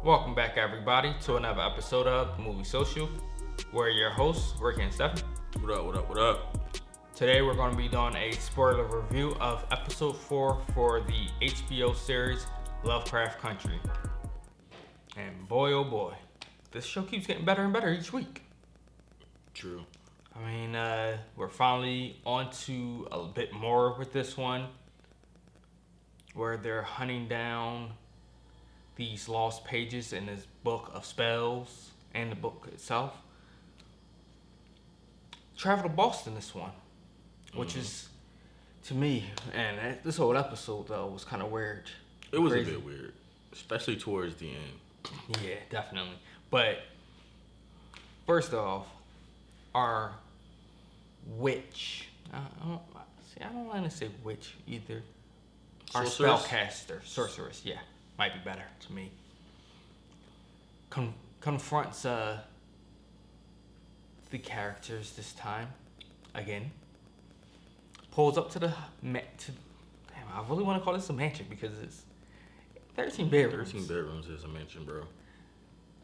Welcome back, everybody, to another episode of Movie Social. We're your hosts, Rick and Stephen. What up? Today, we're going to be doing a spoiler review of episode 4 for the HBO series Lovecraft Country. And boy, oh boy, this show keeps getting better and better each week. True. I mean, we're finally on to a bit more with this one, where they're hunting down these lost pages in this book of spells and the book itself. Travel to Boston, this one, which is, to me, and this whole episode though was kind of weird. It was crazy. A bit weird, especially towards the end. Yeah, definitely. But first off, our witch. I don't want to say witch either. Our spellcaster, sorceress, yeah, might be better to me. Confronts the characters this time, again. Pulls up to the damn, I really want to call this a mansion because it's 13 bedrooms. 13 bedrooms is a mansion, bro.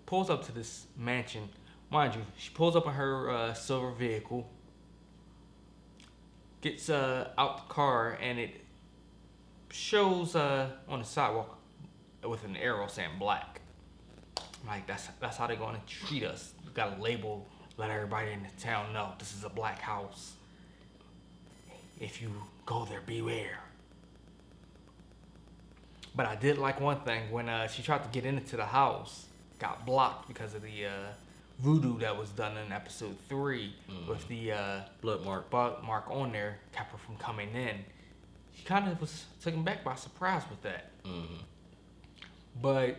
Pulls up to this mansion, mind you. She pulls up in her silver vehicle. Gets out the car and it shows on the sidewalk with an arrow saying black. Like that's how they're gonna treat us. You got a label, let everybody in the town know this is a black house. If you go there, beware. But I did like one thing when she tried to get into the house, got blocked because of the voodoo that was done in episode 3 with the blood mark on there, kept her from coming in. She kind of was taken back by surprise with that. But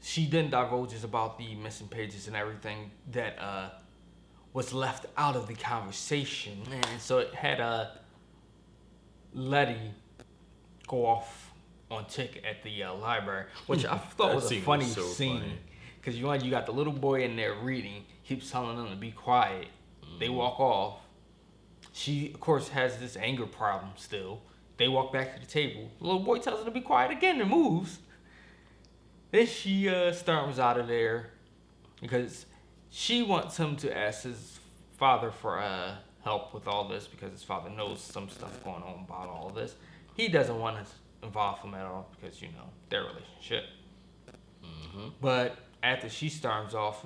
she then divulges about the missing pages and everything that was left out of the conversation. And so it had Leti go off on tick at the library, which I thought was a funny scene. Because you got the little boy in there reading, keeps telling them to be quiet. They walk off. She, of course, has this anger problem still. They walk back to the table. The little boy tells her to be quiet again and moves. Then she storms out of there because she wants him to ask his father for help with all this because his father knows some stuff going on about all of this. He doesn't want to involve him at all because, their relationship. But after she storms off,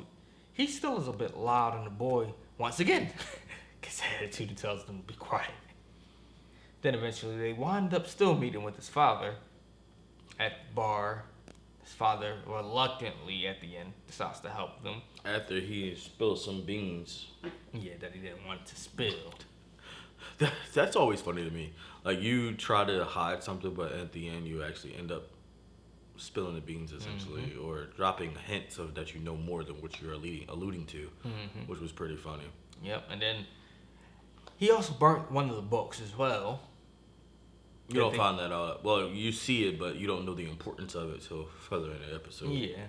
he still is a bit loud, and the boy, once again, gets attitude and tells them to be quiet. Then eventually they wind up still meeting with his father at the bar. His father, reluctantly at the end, decides to help them. After he spilled some beans. Yeah, that he didn't want to spill. That's always funny to me. Like, you try to hide something, but at the end you actually end up spilling the beans, essentially, or dropping hints of that you know more than what you're alluding to, which was pretty funny. Yep, and then he also burnt one of the books as well. You don't find that out. Well, you see it, but you don't know the importance of it till further in the episode. Yeah.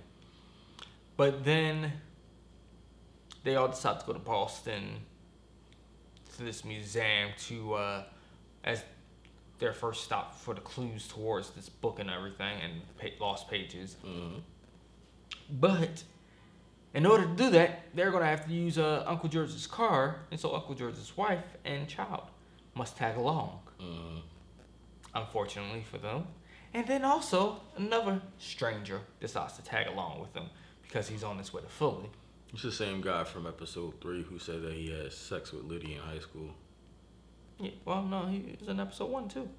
But then they all decide to go to Boston to this museum to as their first stop for the clues towards this book and everything and lost pages. But in order to do that, they're going to have to use Uncle George's car, and so Uncle George's wife and child must tag along. Unfortunately for them. And then also, another stranger decides to tag along with them because he's on his way to Philly. It's the same guy from episode 3 who said that he had sex with Leti in high school. Yeah, well, no, he was in episode 1 too.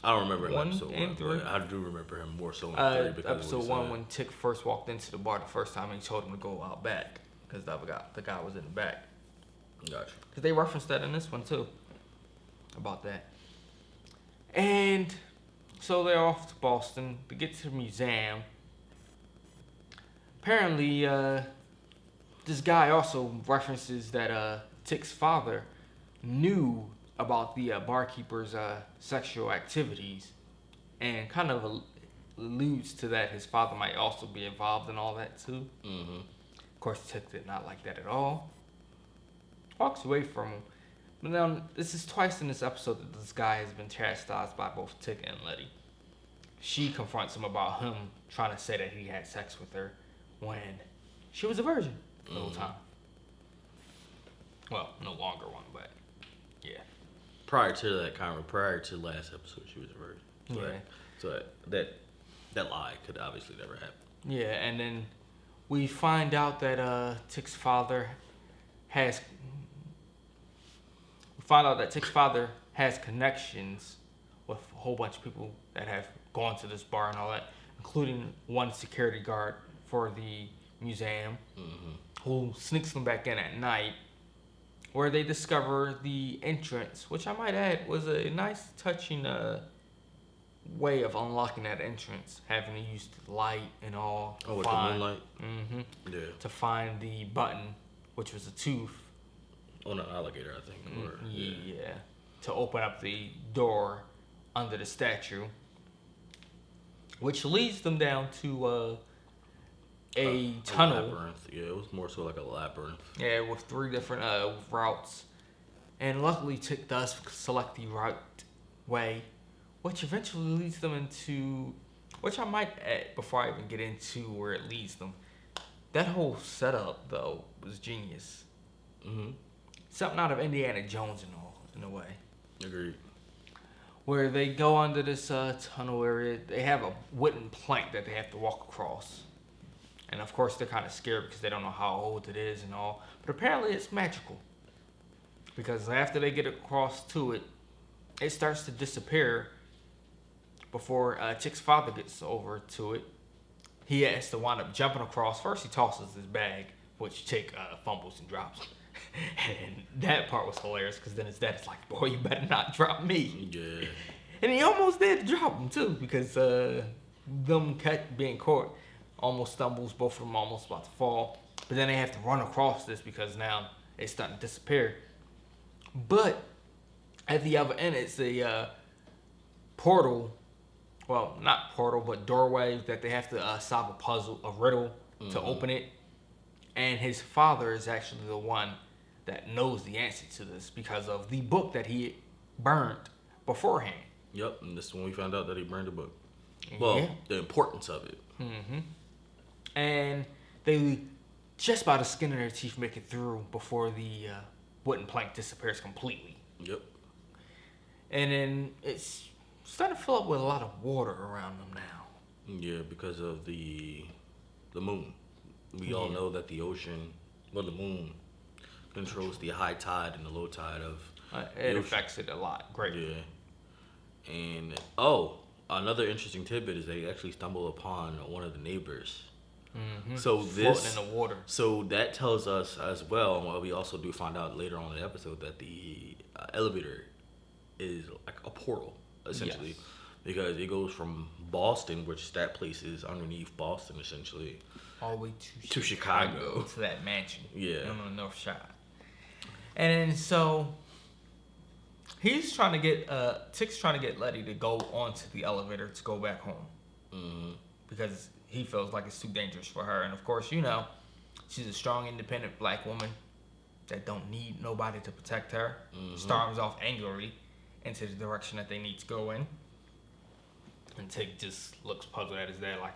I don't remember episode 1 and 3. But I do remember him more so in 3 because episode 1 when Tick first walked into the bar the first time, he told him to go out back because the guy was in the back. Gotcha. Because they referenced that in this one too about that. And so they're off to Boston to get to the museum. Apparently, this guy also references that Tick's father knew about the barkeeper's sexual activities and kind of alludes to that his father might also be involved in all that too. Of course, Tick did not like that at all. Walks away from him. But now, this is twice in this episode that this guy has been chastised by both Tick and Leti. she confronts him about him trying to say that he had sex with her when she was a virgin the whole time. Well, no longer one, but yeah. Prior to last episode, she was a virgin. So that lie could obviously never happen. Yeah, and then we find out that Tick's father has connections with a whole bunch of people that have gone to this bar and all that, including one security guard for the museum, who sneaks them back in at night, where they discover the entrance, which I might add was a nice, touching way of unlocking that entrance, having to use the light and all. Oh, with the moonlight? Yeah. To find the button, which was a tooth. On an alligator, I think. Or, yeah. To open up the door under the statue, which leads them down to a tunnel. Labyrinth. Yeah, it was more so like a labyrinth. Yeah, with 3 different routes. And luckily, Tick does select the right way, which eventually leads them into, which I might add before I even get into where it leads them. That whole setup, though, was genius. Something out of Indiana Jones and all, in a way. Agreed. Where they go under this tunnel area, they have a wooden plank that they have to walk across. And of course, they're kind of scared because they don't know how old it is and all. But apparently, it's magical. Because after they get across to it, it starts to disappear before Tick's father gets over to it. He has to wind up jumping across. First, he tosses his bag, which Tick fumbles and drops. And that part was hilarious because then his dad's like, boy, you better not drop me. Yeah. And he almost did drop him, too, because them being caught almost stumbles, both of them almost about to fall. But then they have to run across this because now it's starting to disappear. But at the other end, it's a portal. Well, not portal, but doorway that they have to solve a puzzle, a riddle to open it. And his father is actually the one that knows the answer to this because of the book that he burned beforehand. Yep, and this is when we found out that he burned the book. Well, the importance of it. And they just by the skin of their teeth make it through before the wooden plank disappears completely. Yep. And then it's starting to fill up with a lot of water around them now. Yeah, because of the moon. We all know that the ocean, the moon, controls the high tide and the low tide of it affects it a lot. Great. Yeah. And another interesting tidbit is they actually stumble upon one of the neighbors. So floating in the water. So that tells us as well. Well, we also do find out later on in the episode that the elevator is like a portal essentially, because it goes from Boston, which that place is underneath Boston essentially, all the way to Chicago. To that mansion. Yeah. On the north side. And so he's trying to get Tick's trying to get Leti to go onto the elevator to go back home. Because he feels like it's too dangerous for her. And of course, she's a strong, independent black woman that don't need nobody to protect her. Storms off angrily into the direction that they need to go in. And Tick just looks puzzled at his dad like,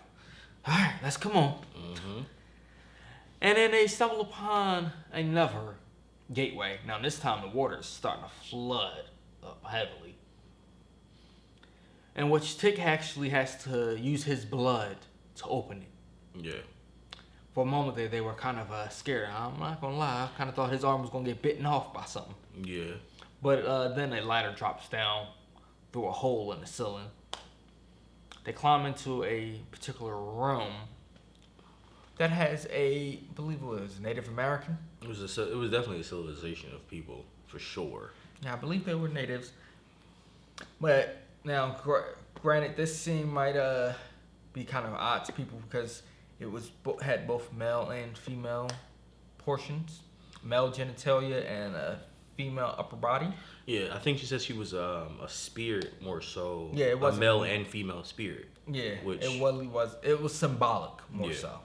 all right, let's come on. And then they stumble upon another gateway. Now, this time the water is starting to flood up heavily. And which Tick actually has to use his blood to open it. Yeah. For a moment there, they were kind of scared. I'm not going to lie. I kind of thought his arm was going to get bitten off by something. Yeah. But then a ladder drops down through a hole in the ceiling. They climb into a particular room that has I believe it was Native American. It was definitely a civilization of people, for sure. Yeah, I believe they were natives. But now, granted, this scene might be kind of odd to people because it was had both male and female portions, male genitalia and a female upper body. Yeah, I think she said she was a spirit more so. Yeah, it was a male and female spirit. Yeah, which it was symbolic more so.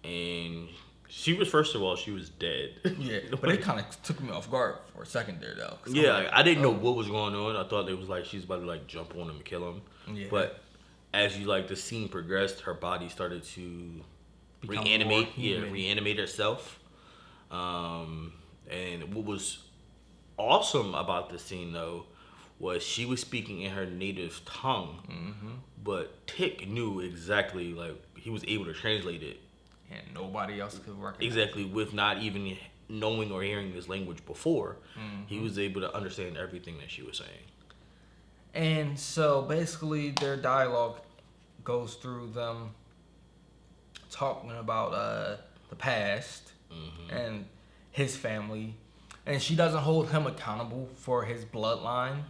And she was, first of all, she was dead. Yeah, but it kind of took me off guard for a second there though. Yeah, I didn't know what was going on. I thought it was like she's about to like jump on him and kill him. Yeah. But as the scene progressed, her body started to Become reanimate. more human. Reanimate herself. And what was awesome about the scene though was she was speaking in her native tongue, but Tick knew exactly, he was able to translate it. And nobody else could recognize Exactly, with not even knowing or hearing this language before, he was able to understand everything that she was saying. And so basically their dialogue goes through them talking about the past and his family. And she doesn't hold him accountable for his bloodline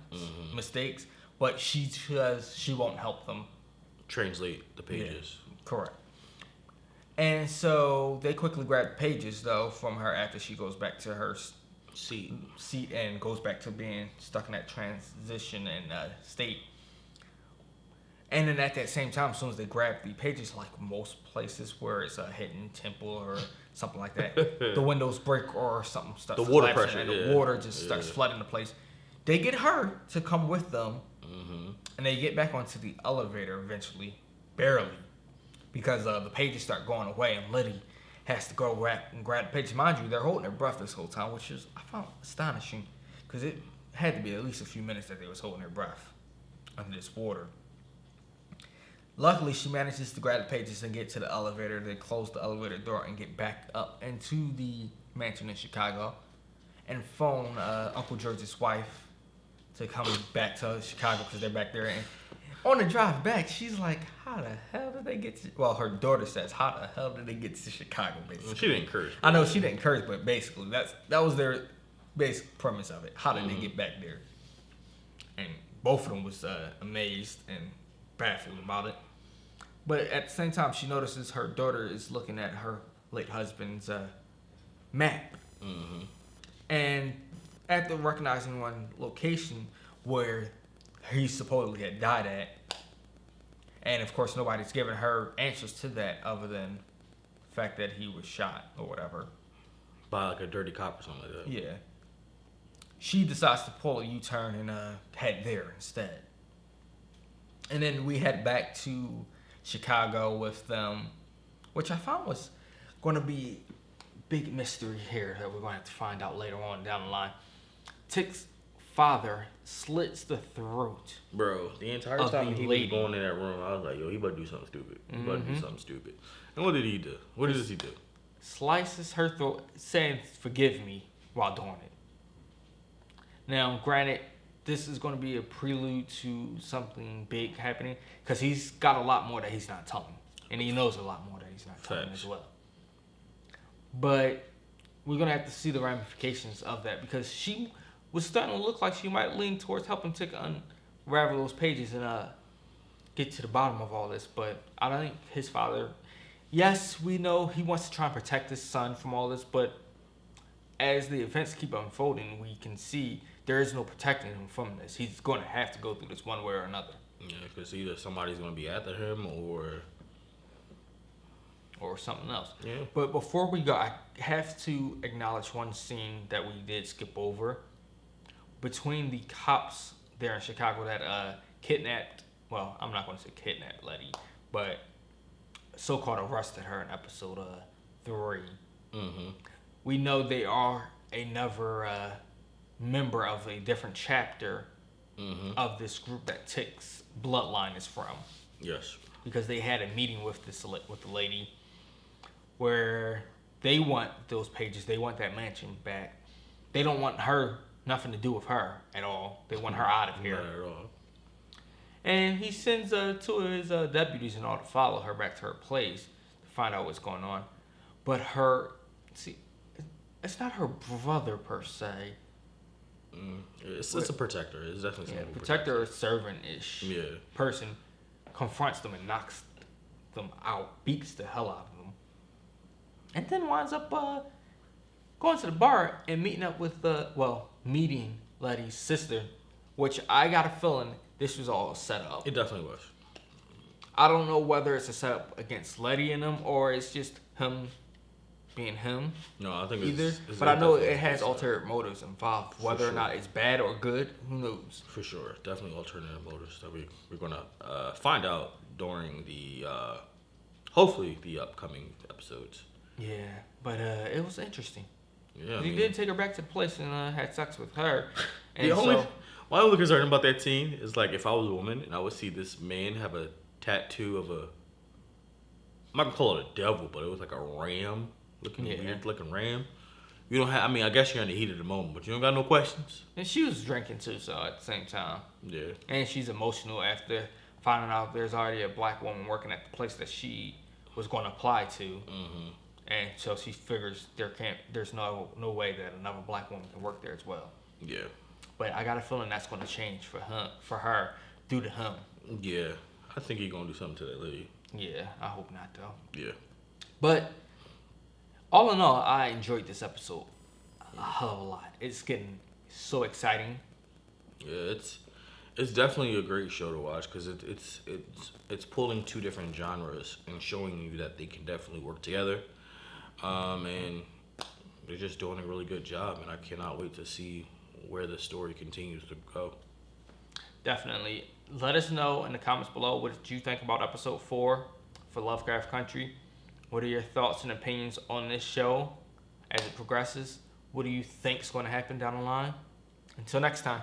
mistakes, but she says she won't help them Translate the pages. Yeah, correct. And so they quickly grab the pages, though, from her after she goes back to her seat and goes back to being stuck in that transition and state. And then at that same time, as soon as they grab the pages, like most places where it's a hidden temple or something like that, the windows break or something starts the water collapsing pressure, and the water just starts flooding the place. They get her to come with them, and they get back onto the elevator eventually, barely, because the pages start going away, and Leti has to go grab the pages. Mind you, they're holding their breath this whole time, which is, I found astonishing, because it had to be at least a few minutes that they was holding their breath under this water. Luckily, she manages to grab the pages and get to the elevator. They close the elevator door and get back up into the mansion in Chicago and phone Uncle George's wife to come back to Chicago because they're back there. And on the drive back, she's like, how the hell did they get to... Well, her daughter says, how the hell did they get to Chicago, basically? She didn't curse. I know she didn't curse, but basically, that was their basic premise of it. How did they get back there? And both of them was amazed and baffled about it. But at the same time, she notices her daughter is looking at her late husband's map. And after recognizing one location where he supposedly had died at, and of course nobody's given her answers to that other than the fact that he was shot or whatever. By like a dirty cop or something like that. Yeah. She decides to pull a U-turn and head there instead. And then we head back to Chicago with them, which I found was going to be big mystery here that we're going to have to find out later on down the line. Tick's father slits the throat. Bro, the entire time he was going in that room, I was like, yo, he about to do something stupid. He about to do something stupid. And what did he do? What does he do? Slices her throat, saying, forgive me, while doing it. Now, granted, this is going to be a prelude to something big happening because he's got a lot more that he's not telling. And he knows a lot more that he's not telling as well. But we're going to have to see the ramifications of that because she was starting to look like she might lean towards helping Tick unravel those pages and get to the bottom of all this. But I don't think his father... Yes, we know he wants to try and protect his son from all this, but as the events keep unfolding, we can see there is no protecting him from this. He's going to have to go through this one way or another. Yeah, because either somebody's going to be after him or something else. Yeah. But before we go, I have to acknowledge one scene that we did skip over. Between the cops there in Chicago that kidnapped, well, I'm not going to say kidnapped Leti, but so-called arrested her in episode 3. We know they are another member of a different chapter of this group that Tick's bloodline is from. Yes. Because they had a meeting with the lady where they want those pages, they want that mansion back. They don't want her, nothing to do with her at all. They want her out of here. Not at all. And he sends 2 of his deputies and all to follow her back to her place to find out what's going on. But it's not her brother per se. It's a protector. It's definitely a protector or servant-ish person confronts them and knocks them out, beats the hell out of them, and then winds up going to the bar and meeting up with meeting Leti's sister, which I got a feeling this was all set up. It definitely was. I don't know whether it's a setup against Leti and him or it's just him being him. No, I think either. But I know it has ulterior motives involved. Whether or not it's bad or good, who knows? For sure, definitely alternative motives that we're gonna find out during the hopefully the upcoming episodes. Yeah, but it was interesting. Yeah, He did take her back to the place and had sex with her. And my only concern about that scene is like if I was a woman and I would see this man have a tattoo of a, I'm not gonna call it a devil, but it was like a ram looking weird looking ram. You don't have. I mean, I guess you're in the heat of the moment, but you don't got no questions. And she was drinking too, so at the same time. Yeah. And she's emotional after finding out there's already a black woman working at the place that she was going to apply to. Mm-hmm. And so she figures there's no way that another black woman can work there as well. Yeah. But I got a feeling that's going to change for her due to him. Yeah. I think he's gonna do something to that lady. Yeah, I hope not though. Yeah. But all in all, I enjoyed this episode a hell of a lot. It's getting so exciting. Yeah, it's definitely a great show to watch because it's pulling two different genres and showing you that they can definitely work together. And they're just doing a really good job, and I cannot wait to see where the story continues to go. Definitely. Let us know in the comments below what you think about episode 4 for Lovecraft Country. What are your thoughts and opinions on this show as it progresses? What do you think is going to happen down the line? Until next time.